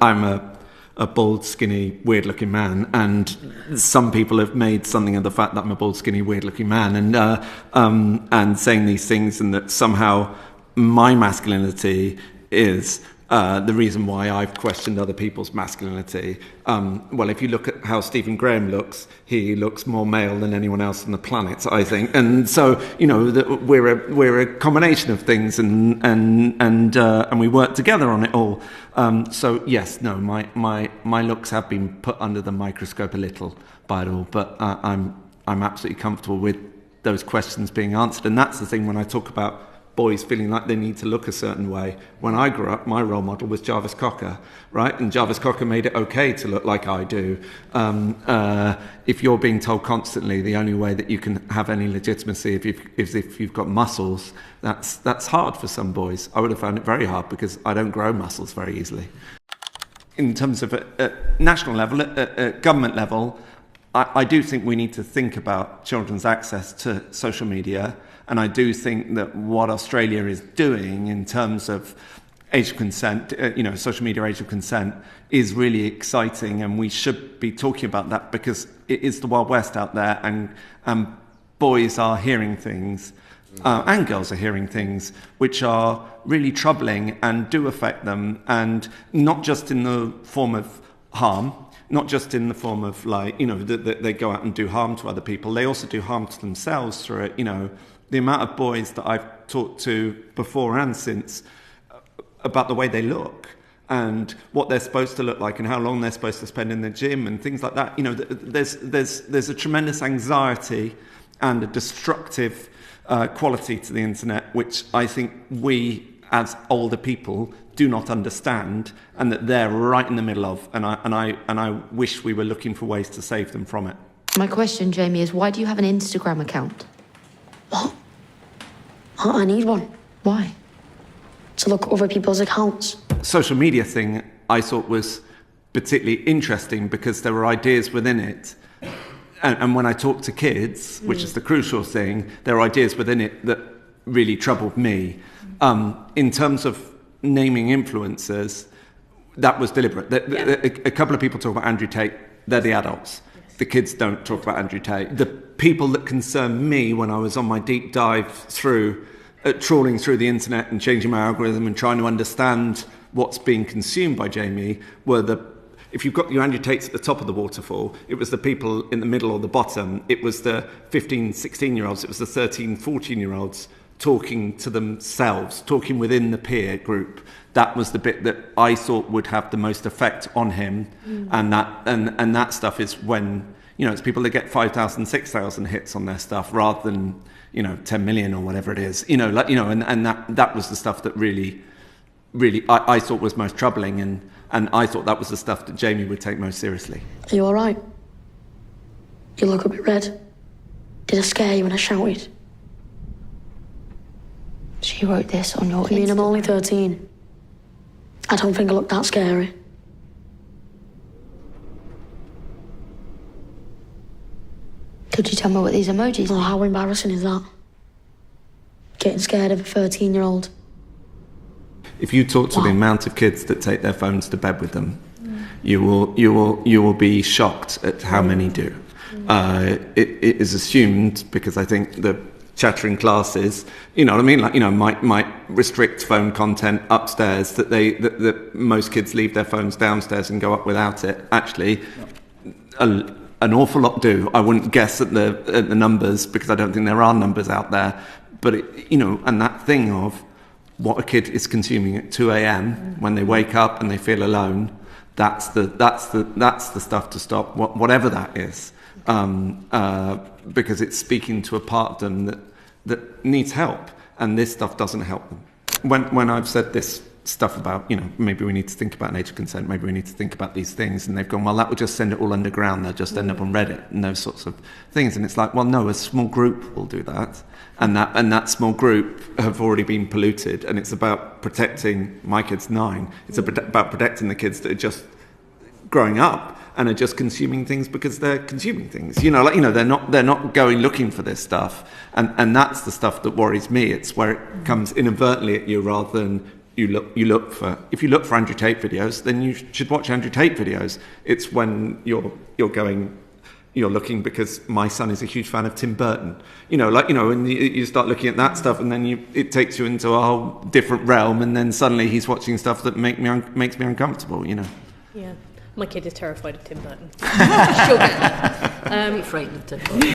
I'm a bald, skinny, weird-looking man, and some people have made something of the fact that I'm a bald, skinny, weird-looking man, and saying these things, and that somehow my masculinity is the reason why I've questioned other people's masculinity. Well, if you look at how Stephen Graham looks, he looks more male than anyone else on the planet, I think. And so, we're a combination of things, and we work together on it all. So yes, no, my looks have been put under the microscope a little by it all, but I'm absolutely comfortable with those questions being answered. And that's the thing when I talk about boys feeling like they need to look a certain way. When I grew up, my role model was Jarvis Cocker, right? And Jarvis Cocker made it okay to look like I do. If you're being told constantly the only way that you can have any legitimacy is if you've got muscles, that's hard for some boys. I would have found it very hard because I don't grow muscles very easily. In terms of at national level, at government level, I do think we need to think about children's access to social media, and I do think that what Australia is doing in terms of age of consent, social media age of consent, is really exciting, and we should be talking about that because it is the Wild West out there, and boys are hearing things, and girls are hearing things which are really troubling and do affect them, and not just in the form of harm, not just in the form of that they go out and do harm to other people. They also do harm to themselves through it. The amount of boys that I've talked to before and since about the way they look and what they're supposed to look like and how long they're supposed to spend in the gym and things like that. There's a tremendous anxiety and a destructive quality to the internet, which I think we as older people do not understand, and that they're right in the middle of, and I wish we were looking for ways to save them from it. My question, Jamie, is why do you have an Instagram account? What? I need one. Why? To look at other people's accounts. Social media thing I thought was particularly interesting because there were ideas within it. And when I talk to kids, which is the crucial thing, there are ideas within it that really troubled me. In terms of naming influencers, that was deliberate. A couple of people talk about Andrew Tate, they're the adults. The kids don't talk about Andrew Tate. The people that concerned me when I was on my deep dive through, trawling through the internet and changing my algorithm and trying to understand what's being consumed by Jamie were if you've got your Andrew Tates at the top of the waterfall, it was the people in the middle or the bottom. It was the 15, 16-year-olds. It was the 13, 14-year-olds talking to themselves, talking within the peer group. That was the bit that I thought would have the most effect on him. And that stuff is when, it's people that get 5,000, 6,000 hits on their stuff rather than, 10 million or whatever it is. And that was the stuff that really I thought was most troubling, and I thought that was the stuff that Jamie would take most seriously. Are you all right? You look a bit red. Did I scare you when I shouted? She wrote this on your I mean, Instagram. I'm only 13. I don't think I look that scary. Could you tell me what these emojis Oh, mean? how embarrassing is that? Getting scared of a 13-year-old. If you talk to the amount of kids that take their phones to bed with them, you will be shocked at how many do. It is assumed, because I think the chattering classes, might restrict phone content upstairs, that most kids leave their phones downstairs and go up without it. Actually, an awful lot do. I wouldn't guess at the numbers because I don't think there are numbers out there. But and that thing of what a kid is consuming at 2 a.m. when they wake up and they feel alone, that's the stuff to stop. Whatever that is. Because it's speaking to a part of them that needs help, and this stuff doesn't help them. When I've said this stuff about, maybe we need to think about an age of consent, maybe we need to think about these things, and they've gone, well, that will just send it all underground, they'll just end up on Reddit and those sorts of things. And it's like, well, no, a small group will do that, and that small group have already been polluted, and it's about protecting, my kid's 9, it's about protecting the kids that are just growing up and are just consuming things because they're consuming things. They're not going looking for this stuff, and that's the stuff that worries me. It's where it comes inadvertently at you rather than you look for. If you look for Andrew Tate videos, then you should watch Andrew Tate videos. It's when you're looking because my son is a huge fan of Tim Burton. And you start looking at that stuff, and then it takes you into a whole different realm, and then suddenly he's watching stuff that makes me uncomfortable. Yeah, my kid is terrified of Tim Burton. She'll get that. Frightened of Tim Burton.